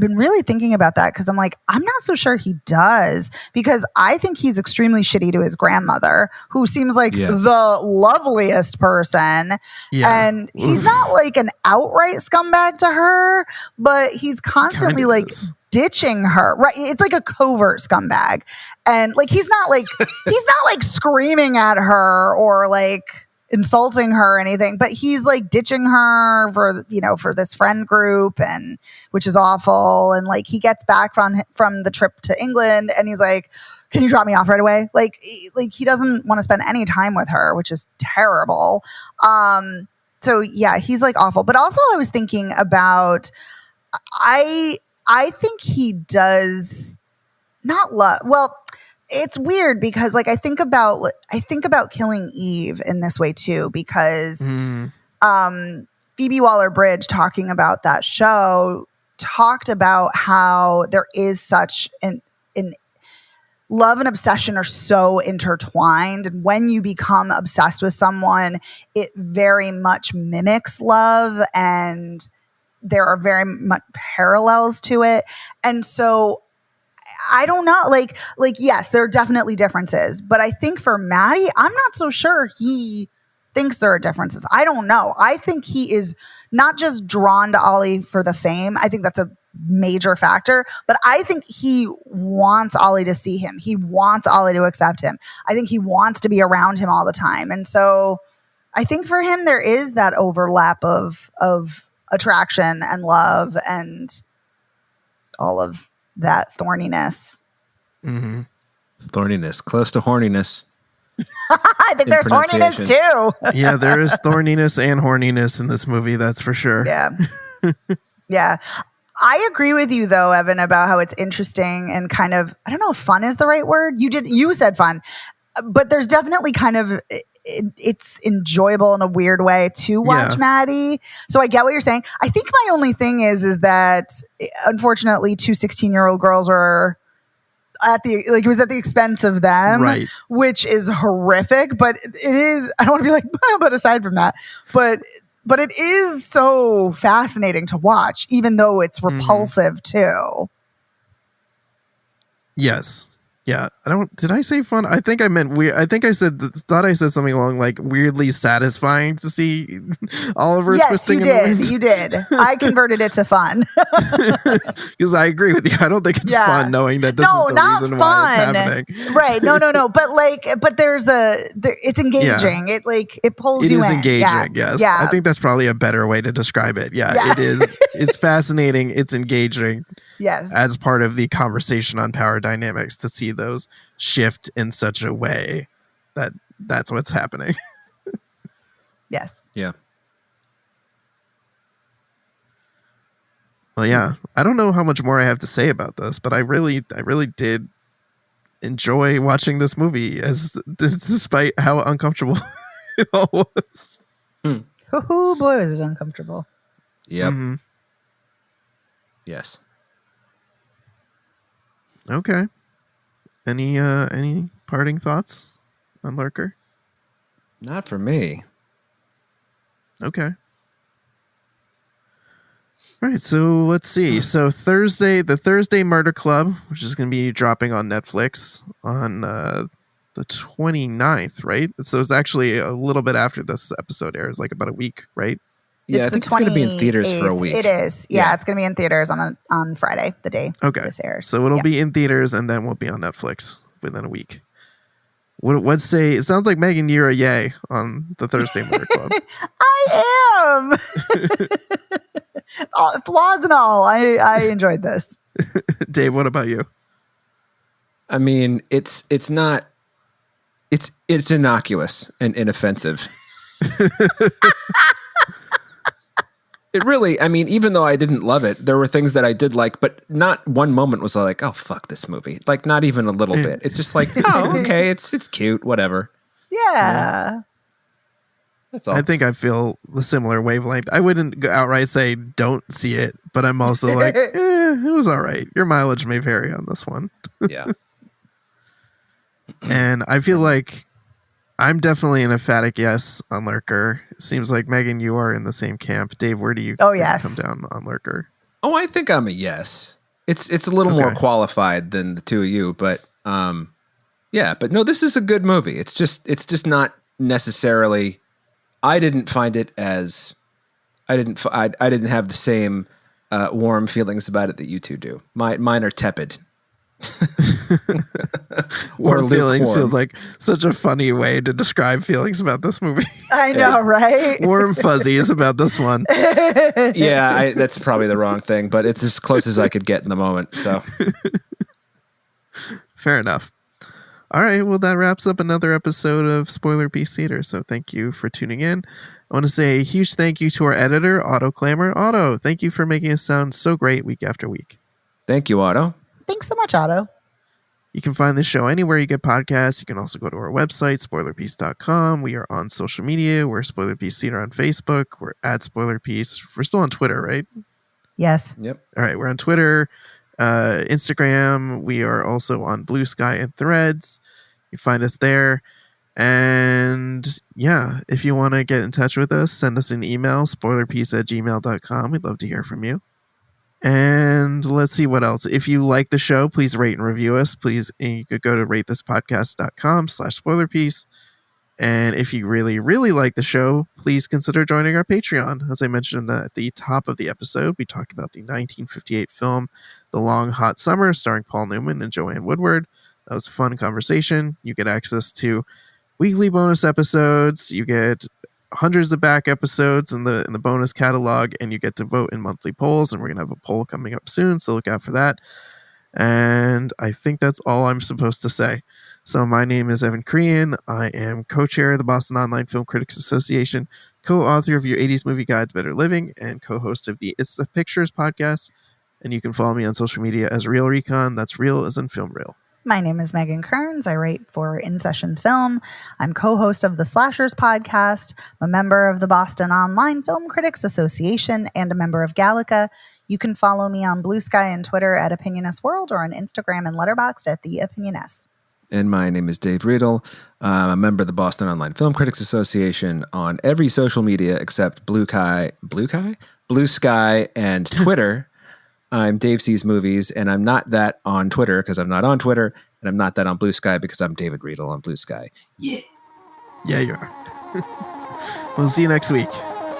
been really thinking about that because I'm like, I'm not so sure he does, because I think he's extremely shitty to his grandmother, who seems like Yeah. the loveliest person. Yeah. And he's not like an outright scumbag to her, but he's constantly Kinda like is. ditching her. Right. It's like a covert scumbag. And like he's not like screaming at her or like insulting her or anything, but he's like ditching her for this friend group, and which is awful. And like he gets back from the trip to England and he's like, can you drop me off right away? Like he doesn't want to spend any time with her, which is terrible. So yeah, he's like awful. But also I was thinking about, I think he does not love. Well, it's weird because like I think about Killing Eve in this way too, because Phoebe Waller-Bridge, talking about that show, talked about how there is such an love and obsession are so intertwined, and when you become obsessed with someone, it very much mimics love, and there are very much parallels to it. And so I don't know, like yes, there are definitely differences, but I think for Maddie, I'm not so sure he thinks there are differences. I don't know. I think he is not just drawn to Ollie for the fame. I think that's a major factor, but I think he wants Ollie to see him. He wants Ollie to accept him. I think he wants to be around him all the time. And so I think for him, there is that overlap of attraction and love and all of that thorniness. Mm-hmm. Thorniness, close to horniness. I think there's horniness too. Yeah, there is thorniness and horniness in this movie, that's for sure. Yeah. Yeah. I agree with you though, Evan, about how it's interesting and kind of, I don't know if fun is the right word. You said fun, but there's definitely kind of, it's enjoyable in a weird way to watch Maddie. So I get what you're saying. I think my only thing is that unfortunately 2 16-year-old girls were it was at the expense of them, right, which is horrific, but it is, I don't want to be like, but aside from that, but it is so fascinating to watch, even though it's repulsive too. Yes. Yeah, did I say fun? I think I meant weird. I think I thought I said something along like weirdly satisfying to see Oliver twisting in the wind. Yes, you did. I converted it to fun. Because I agree with you. I don't think it's fun knowing that this is the reason why it's happening. Right. No. But it's engaging. Yeah. It pulls you in. It is engaging, yes. Yeah. I think that's probably a better way to describe it. Yeah. It is. It's fascinating. It's engaging. Yes. As part of the conversation on power dynamics, to see those shift in such a way that that's what's happening. Yes. Yeah. Well, yeah. I don't know how much more I have to say about this, but I really did enjoy watching this movie, despite how uncomfortable it all was. Oh boy, was it uncomfortable. Yep. Mm-hmm. Yes. Okay. Any parting thoughts on Lurker? Not for me. Okay. All right, so let's see. So the Thursday Murder Club, which is going to be dropping on Netflix on the 29th, right? So it's actually a little bit after this episode airs, like about a week, right? Yeah, I think it's going to be in theaters for a week. It is. Yeah, it's going to be in theaters on Friday, the day this airs. So it'll be in theaters and then we'll be on Netflix within a week. Let's say, it sounds like Megan, you're a yay on the Thursday Murder Club. I am. Flaws and all, I enjoyed this. Dave, what about you? I mean, it's innocuous and inoffensive. It really, I mean, even though I didn't love it, there were things that I did like, but not one moment was like, oh, fuck this movie. Like, not even a little bit. It's just like, oh, okay, it's cute, whatever. Yeah. That's all. I think I feel the similar wavelength. I wouldn't outright say don't see it, but I'm also like, it was all right. Your mileage may vary on this one. Yeah. And I feel like I'm definitely an emphatic yes on Lurker. Seems like, Megan, you are in the same camp. Dave, where do you come down on Lurker? Oh, I think I'm a yes. It's a little more Okay. qualified than the two of you, but yeah, but no, this is a good movie. It's just not necessarily. I didn't find it as I didn't have the same warm feelings about it that you two do. Mine are tepid. Or Warm feelings lukewarm. feels like such a funny way to describe feelings about this movie. I know, right? Warm fuzzies about this one. Yeah, that's probably the wrong thing, but it's as close as I could get in the moment. So Fair enough. All right, well, that wraps up another episode of Spoiler Beast Theater. So thank you for tuning in. I want to say a huge thank you to our editor, Otto Clamor. Otto, thank you for making us sound so great week after week. thank you, Otto. Thanks so much, Otto. You can find this show anywhere you get podcasts. You can also go to our website, spoilerpiece.com. We are on social media. We're Spoiler Piece Theater on Facebook. We're at Spoiler Piece. We're still on Twitter, right? Yes. Yep. All right, we're on Twitter, Instagram. We are also on Blue Sky and Threads. You find us there. And yeah, if you want to get in touch with us, send us an email, spoilerpiece@gmail.com. We'd love to hear from you. And let's see what else. If you like the show, please rate and review us. Please, and you could go to ratethispodcast.com/spoilerpiece. And if you really, really like the show, please consider joining our Patreon. As I mentioned at the top of the episode, we talked about the 1958 film, The Long Hot Summer, starring Paul Newman and Joanne Woodward. That was a fun conversation. You get access to weekly bonus episodes. You get hundreds of back episodes in the bonus catalog, and you get to vote in monthly polls. And we're gonna have a poll coming up soon, so look out for that. And I think that's all I'm supposed to say. So my name is Evan Crean. I am co-chair of the Boston Online Film Critics Association, co-author of your 80s Movie Guide to Better Living, and co-host of the It's the Pictures podcast. And you can follow me on social media as Real Recon. That's real as in film reel. My name is Megan Kearns. I write for In Session Film. I'm co-host of the Slashers podcast, a member of the Boston Online Film Critics Association, and a member of Gallica. You can follow me on Blue Sky and Twitter at Opinioness World, or on Instagram and Letterboxd at The Opinioness. And my name is Dave Riedel. I'm a member of the Boston Online Film Critics Association on every social media except Blue Sky, and Twitter. I'm Dave Sees Movies, and I'm not that on Twitter because I'm not on Twitter, and I'm not that on Blue Sky because I'm David Riedel on Blue Sky. Yeah, you are. We'll see you next week.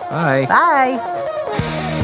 Bye. Bye.